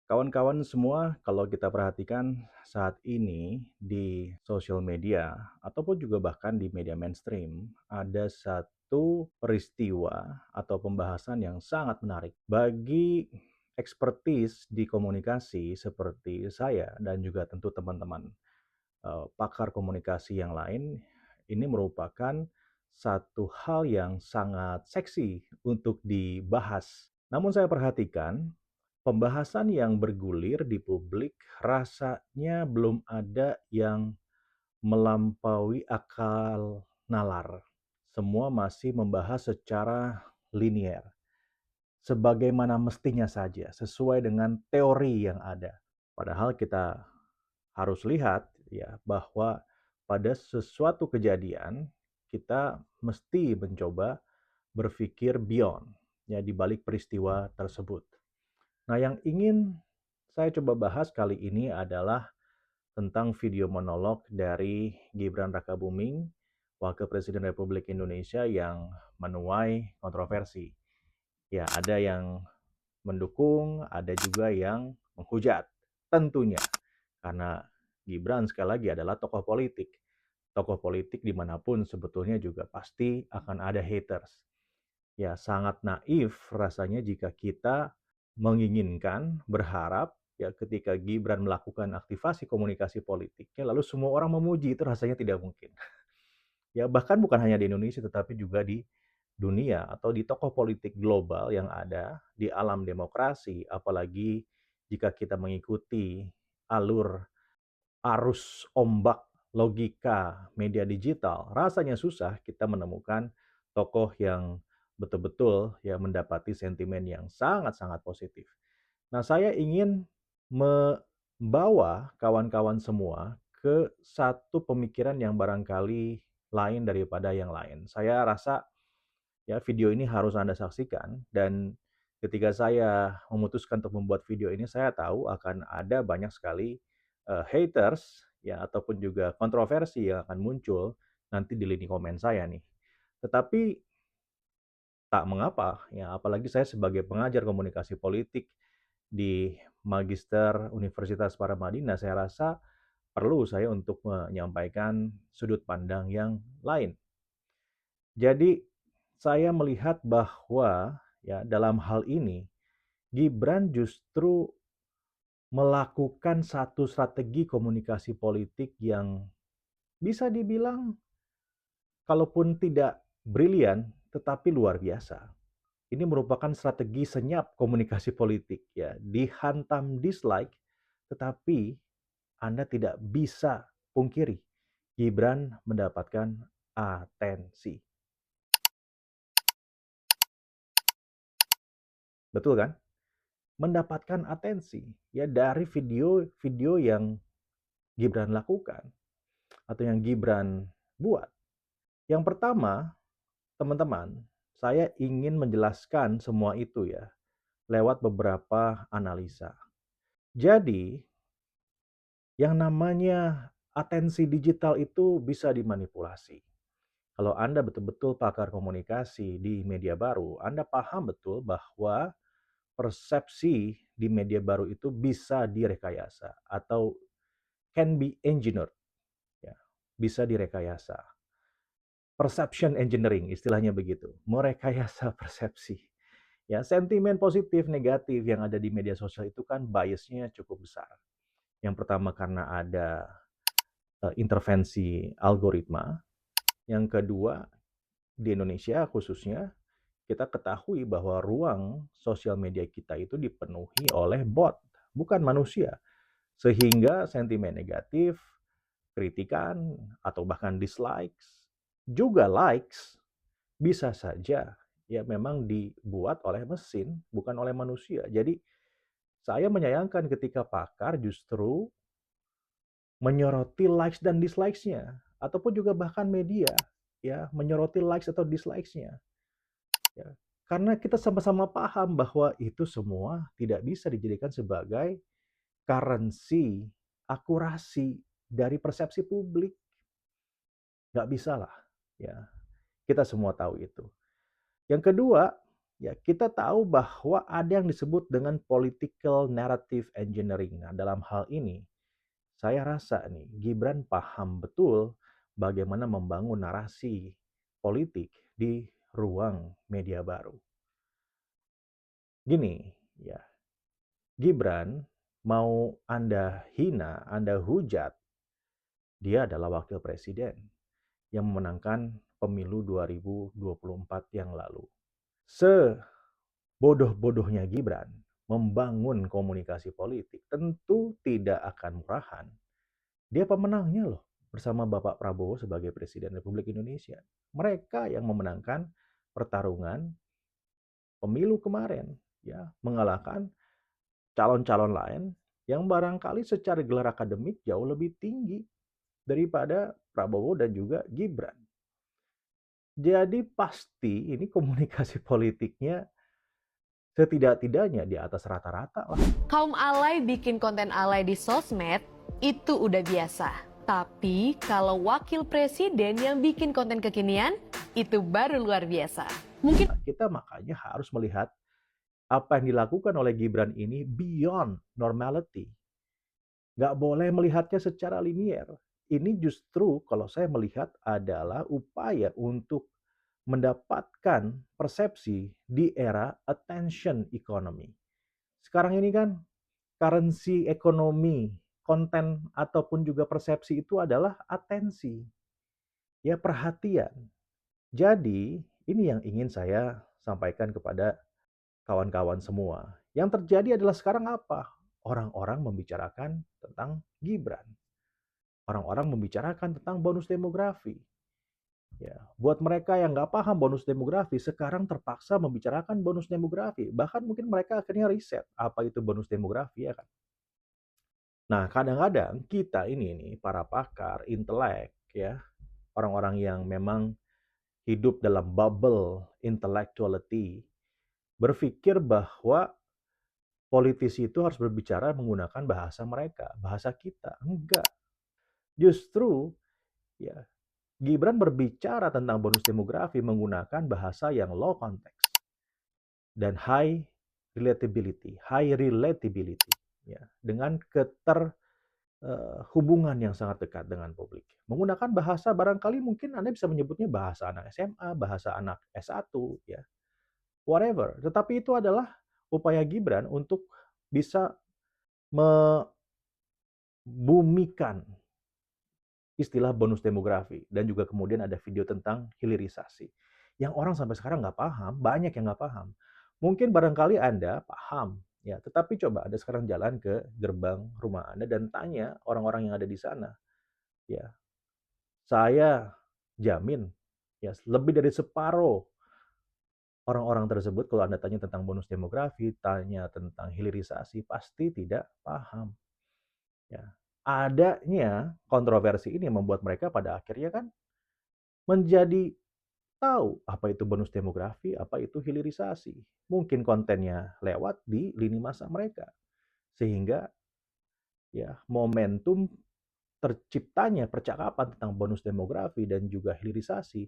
Kawan-kawan semua, kalau kita perhatikan saat ini di sosial media ataupun juga bahkan di media mainstream, ada satu peristiwa atau pembahasan yang sangat menarik bagi ekspertis di komunikasi seperti saya dan juga tentu teman-teman pakar komunikasi yang lain. Ini merupakan satu hal yang sangat seksi untuk dibahas. Namun saya perhatikan pembahasan yang bergulir di publik rasanya belum ada yang melampaui akal nalar. Semua masih membahas secara linier, sebagaimana mestinya saja, sesuai dengan teori yang ada. Padahal kita harus lihat ya bahwa pada sesuatu kejadian kita mesti mencoba berpikir beyond ya di balik peristiwa tersebut. Nah, yang ingin saya coba bahas kali ini adalah tentang video monolog dari Gibran Rakabuming, Wakil Presiden Republik Indonesia yang menuai kontroversi. Ya, ada yang mendukung, ada juga yang menghujat. Tentunya, karena Gibran sekali lagi adalah tokoh politik. Tokoh politik dimanapun sebetulnya juga pasti akan ada haters. Ya, sangat naif rasanya jika kita menginginkan, berharap, ya ketika Gibran melakukan aktivasi komunikasi politiknya, lalu semua orang memuji, itu rasanya tidak mungkin. Ya, bahkan bukan hanya di Indonesia, tetapi juga di dunia atau di tokoh politik global yang ada di alam demokrasi, apalagi jika kita mengikuti alur arus ombak logika media digital, rasanya susah kita menemukan tokoh yang betul-betul ya mendapati sentimen yang sangat-sangat positif. Nah, saya ingin membawa kawan-kawan semua ke satu pemikiran yang barangkali lain daripada yang lain. Saya rasa ya video ini harus Anda saksikan dan ketika saya memutuskan untuk membuat video ini saya tahu akan ada banyak sekali haters ya ataupun juga kontroversi yang akan muncul nanti di lini komen saya nih. Tetapi tak mengapa ya apalagi saya sebagai pengajar komunikasi politik di Magister Universitas Paramadina saya rasa perlu saya untuk menyampaikan sudut pandang yang lain. Jadi saya melihat bahwa ya dalam hal ini Gibran justru melakukan satu strategi komunikasi politik yang bisa dibilang kalaupun tidak brilian tetapi luar biasa. Ini merupakan strategi senyap komunikasi politik ya, dihantam dislike tetapi Anda tidak bisa pungkiri Gibran mendapatkan atensi. Betul kan? Mendapatkan atensi ya dari video-video yang Gibran lakukan atau yang Gibran buat. Yang pertama, teman-teman, saya ingin menjelaskan semua itu ya lewat beberapa analisa. Jadi, yang namanya atensi digital itu bisa dimanipulasi. Kalau Anda betul-betul pakar komunikasi di media baru, Anda paham betul bahwa persepsi di media baru itu bisa direkayasa atau can be engineered, ya, bisa direkayasa. Perception engineering istilahnya begitu, merekayasa persepsi. Ya, sentimen positif negatif yang ada di media sosial itu kan biasnya cukup besar. Yang pertama karena ada intervensi algoritma, yang kedua di Indonesia khususnya kita ketahui bahwa ruang sosial media kita itu dipenuhi oleh bot, bukan manusia. Sehingga sentimen negatif, kritikan, atau bahkan dislikes, juga likes, bisa saja ya memang dibuat oleh mesin, bukan oleh manusia. Jadi saya menyayangkan ketika pakar justru menyoroti likes dan dislikes-nya, ataupun juga bahkan media ya menyoroti likes atau dislikes-nya. Ya. Karena kita sama-sama paham bahwa itu semua tidak bisa dijadikan sebagai currency, akurasi dari persepsi publik. Nggak bisa lah. Ya. Kita semua tahu itu. Yang kedua, Ya, kita tahu bahwa ada yang disebut dengan political narrative engineering. Nah, dalam hal ini, saya rasa nih, Gibran paham betul bagaimana membangun narasi politik di ruang media baru. Gini, ya, Gibran mau Anda hina, Anda hujat, dia adalah wakil presiden yang memenangkan pemilu 2024 yang lalu. Sebodoh-bodohnya Gibran membangun komunikasi politik tentu tidak akan murahan. Dia pemenangnya loh bersama Bapak Prabowo sebagai Presiden Republik Indonesia. Mereka yang memenangkan pertarungan pemilu kemarin, ya, mengalahkan calon-calon lain yang barangkali secara gelar akademik jauh lebih tinggi daripada Prabowo dan juga Gibran. Jadi pasti ini komunikasi politiknya setidak-tidaknya di atas rata-rata lah. Kaum alay bikin konten alay di sosmed itu udah biasa. Tapi kalau wakil presiden yang bikin konten kekinian, itu baru luar biasa. Mungkin Kita makanya harus melihat apa yang dilakukan oleh Gibran ini beyond normality. Nggak boleh melihatnya secara linier. Ini justru kalau saya melihat adalah upaya untuk mendapatkan persepsi di era attention economy. Sekarang ini kan currency ekonomi, konten ataupun juga persepsi itu adalah atensi, ya perhatian. Jadi, ini yang ingin saya sampaikan kepada kawan-kawan semua. Yang terjadi adalah sekarang apa? Orang-orang membicarakan tentang Gibran. Orang-orang membicarakan tentang bonus demografi. Ya, buat mereka yang nggak paham bonus demografi, sekarang terpaksa membicarakan bonus demografi. Bahkan mungkin mereka akhirnya riset apa itu bonus demografi, ya kan? Nah, kadang-kadang kita ini nih, para pakar, intelek, ya, orang-orang yang memang hidup dalam bubble intellectuality, berpikir bahwa politisi itu harus berbicara menggunakan bahasa mereka, bahasa kita. Enggak. Justru, ya, Gibran berbicara tentang bonus demografi menggunakan bahasa yang low context dan high relatability, ya, dengan hubungan yang sangat dekat dengan publik. Menggunakan bahasa barangkali mungkin Anda bisa menyebutnya bahasa anak SMA, bahasa anak S1, ya, whatever. Tetapi itu adalah upaya Gibran untuk bisa membumikan istilah bonus demografi dan juga kemudian ada video tentang hilirisasi. Yang orang sampai sekarang nggak paham, banyak yang nggak paham. Mungkin barangkali Anda paham, ya, tetapi coba Anda sekarang jalan ke gerbang rumah Anda dan tanya orang-orang yang ada di sana, ya. Saya jamin, ya, lebih dari separuh orang-orang tersebut kalau Anda tanya tentang bonus demografi, tanya tentang hilirisasi, pasti tidak paham. Ya. Adanya kontroversi ini membuat mereka pada akhirnya kan menjadi tahu apa itu bonus demografi, apa itu hilirisasi. Mungkin kontennya lewat di lini masa mereka. Sehingga ya momentum terciptanya percakapan tentang bonus demografi dan juga hilirisasi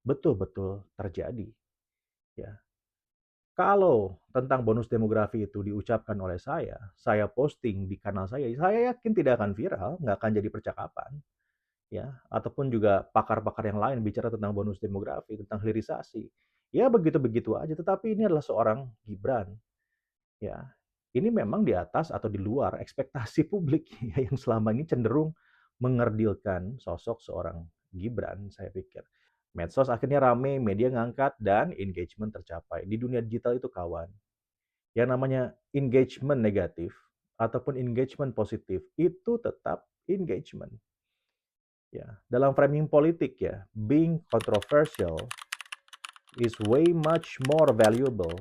betul-betul terjadi. Ya. Kalau tentang bonus demografi itu diucapkan oleh saya posting di kanal saya yakin tidak akan viral, nggak akan jadi percakapan, ya. Ataupun juga pakar-pakar yang lain bicara tentang bonus demografi, tentang hilirisasi. Ya begitu-begitu aja, tetapi ini adalah seorang Gibran, ya. Ini memang di atas atau di luar ekspektasi publik ya, yang selama ini cenderung mengerdilkan sosok seorang Gibran, saya pikir. Medsos akhirnya rame, media ngangkat, dan engagement tercapai. Di dunia digital itu kawan, yang namanya engagement negatif ataupun engagement positif itu tetap engagement. Ya, dalam framing politik ya, being controversial is way much more valuable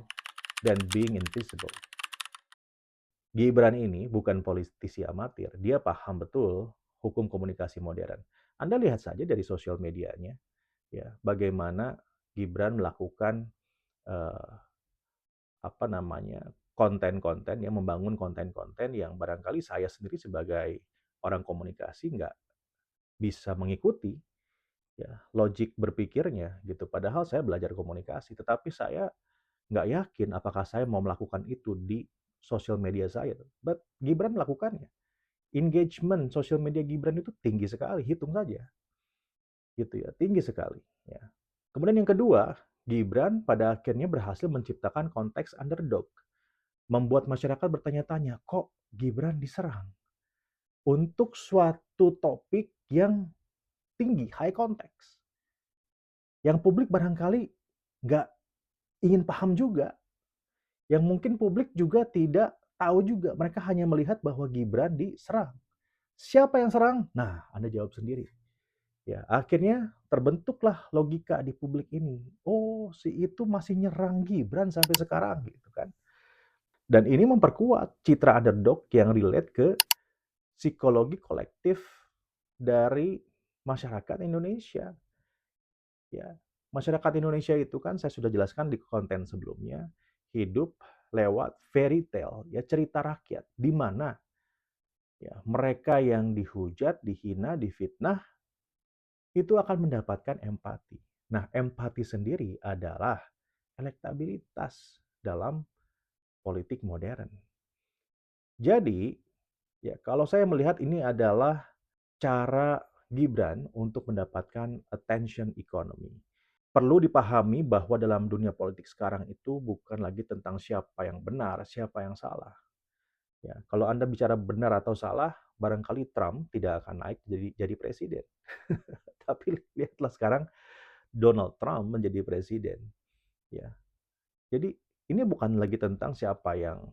than being invisible. Gibran ini bukan politisi amatir, dia paham betul hukum komunikasi modern. Anda lihat saja dari sosial medianya, ya, bagaimana Gibran melakukan eh, apa namanya konten-konten yang membangun konten-konten yang barangkali saya sendiri sebagai orang komunikasi nggak bisa mengikuti, ya, logik berpikirnya gitu. Padahal saya belajar komunikasi, tetapi saya nggak yakin apakah saya mau melakukan itu di sosial media saya. But Gibran melakukannya. Engagement sosial media Gibran itu tinggi sekali, hitung saja, gitu ya, tinggi sekali. Ya. Kemudian yang kedua, Gibran pada akhirnya berhasil menciptakan konteks underdog, membuat masyarakat bertanya-tanya, kok Gibran diserang untuk suatu topik yang tinggi, high context, yang publik barangkali nggak ingin paham juga, yang mungkin publik juga tidak tahu juga, mereka hanya melihat bahwa Gibran diserang. Siapa yang serang? Nah, Anda jawab sendiri. Ya, akhirnya terbentuklah logika di publik ini. Oh, si itu masih nyerang Gibran sampai sekarang gitu kan. Dan ini memperkuat citra underdog yang relate ke psikologi kolektif dari masyarakat Indonesia. Ya, masyarakat Indonesia itu kan saya sudah jelaskan di konten sebelumnya, hidup lewat fairy tale, ya cerita rakyat, di mana ya mereka yang dihujat, dihina, difitnah itu akan mendapatkan empati. Nah, empati sendiri adalah elektabilitas dalam politik modern. Jadi, ya kalau saya melihat ini adalah cara Gibran untuk mendapatkan attention economy. Perlu dipahami bahwa dalam dunia politik sekarang itu bukan lagi tentang siapa yang benar, siapa yang salah. Ya, kalau Anda bicara benar atau salah, barangkali Trump tidak akan naik jadi presiden. Tapi lihatlah sekarang Donald Trump menjadi presiden. Ya, jadi ini bukan lagi tentang siapa yang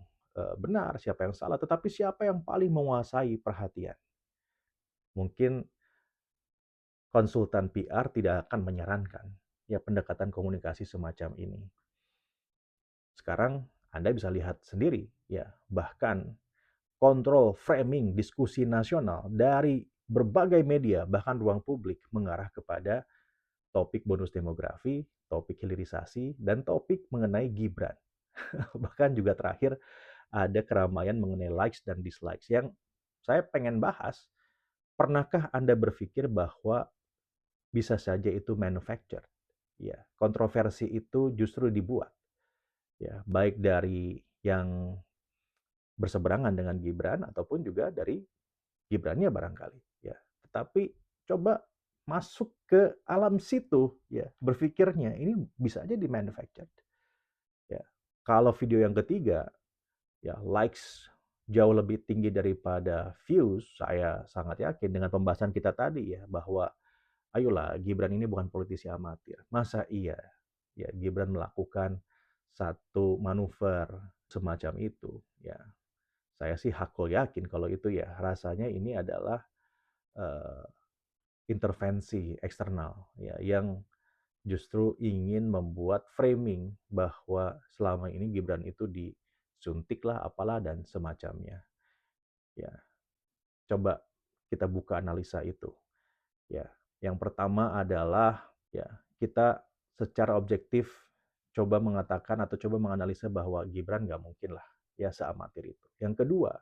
benar, siapa yang salah, tetapi siapa yang paling menguasai perhatian. Mungkin konsultan PR tidak akan menyarankan ya pendekatan komunikasi semacam ini. Sekarang Anda bisa lihat sendiri ya, bahkan kontrol framing diskusi nasional dari berbagai media bahkan ruang publik mengarah kepada topik bonus demografi, topik hilirisasi, dan topik mengenai Gibran. Bahkan juga terakhir ada keramaian mengenai likes dan dislikes yang saya pengen bahas. Pernahkah Anda berpikir bahwa bisa saja itu manufactured? Ya, kontroversi itu justru dibuat ya, baik dari yang berseberangan dengan Gibran ataupun juga dari Gibrannya barangkali ya. Tetapi coba masuk ke alam situ ya, berpikirnya ini bisa aja di manufactured ya. Kalau video yang ketiga ya likes jauh lebih tinggi daripada views, saya sangat yakin dengan pembahasan kita tadi ya bahwa ayolah Gibran ini bukan politisi amatir. Masa iya ya Gibran melakukan satu manuver semacam itu ya. Saya sih hakul yakin kalau itu ya rasanya ini adalah uh, intervensi eksternal ya yang justru ingin membuat framing bahwa selama ini Gibran itu disuntik lah apalah dan semacamnya. Ya, coba kita buka analisa itu. Ya, yang pertama adalah ya kita secara objektif coba mengatakan atau coba menganalisa bahwa Gibran nggak mungkin lah ya seamatir itu. Yang kedua,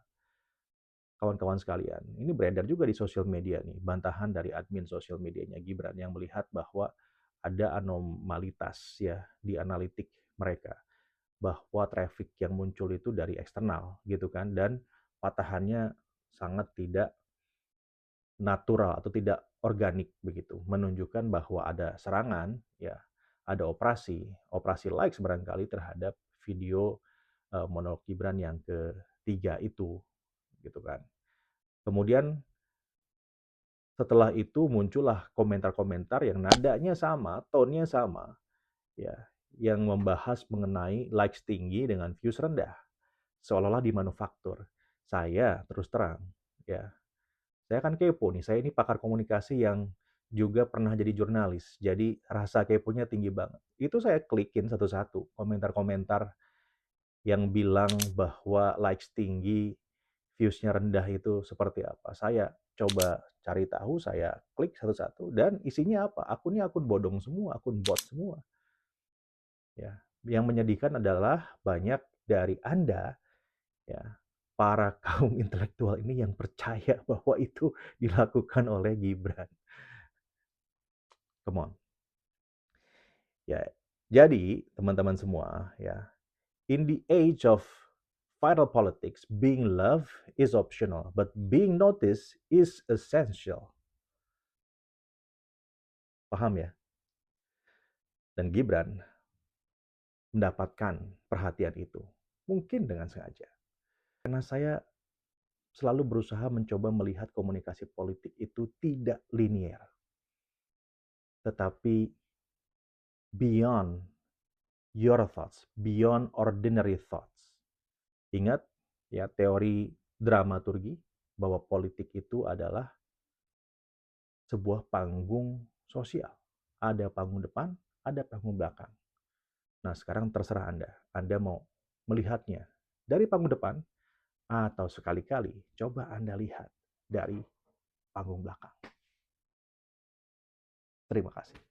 kawan-kawan sekalian, ini beredar juga di sosial media nih, bantahan dari admin sosial medianya Gibran yang melihat bahwa ada anomalitas ya di analitik mereka, bahwa traffic yang muncul itu dari eksternal gitu kan, dan patahannya sangat tidak natural atau tidak organik begitu, menunjukkan bahwa ada serangan ya, ada operasi likes barangkali terhadap video monolog Gibran yang ketiga itu gitu kan. Kemudian setelah itu muncullah komentar-komentar yang nadanya sama, tone-nya sama, ya, yang membahas mengenai likes tinggi dengan views rendah, seolah-olah dimanufaktur. Saya terus terang, ya, saya kan kepo nih, saya ini pakar komunikasi yang juga pernah jadi jurnalis, jadi rasa keponya tinggi banget. Itu saya klikin satu-satu, komentar-komentar yang bilang bahwa likes tinggi, views-nya rendah itu seperti apa. Saya coba cari tahu, saya klik satu-satu dan isinya apa? Akunnya akun bodong semua, akun bot semua. Ya, yang menyedihkan adalah banyak dari Anda ya, para kaum intelektual ini yang percaya bahwa itu dilakukan oleh Gibran. Come on. Ya, Jadi, teman-teman semua ya, in the age of viral politics, being loved is optional, but being noticed is essential. Paham ya? Dan Gibran mendapatkan perhatian itu. Mungkin dengan sengaja. Karena saya selalu berusaha mencoba melihat komunikasi politik itu tidak linier, tetapi beyond your thoughts, beyond ordinary thoughts. Ingat ya teori dramaturgi bahwa politik itu adalah sebuah panggung sosial. Ada panggung depan, ada panggung belakang. Nah, sekarang terserah Anda. Anda mau melihatnya dari panggung depan atau sekali-kali coba Anda lihat dari panggung belakang. Terima kasih.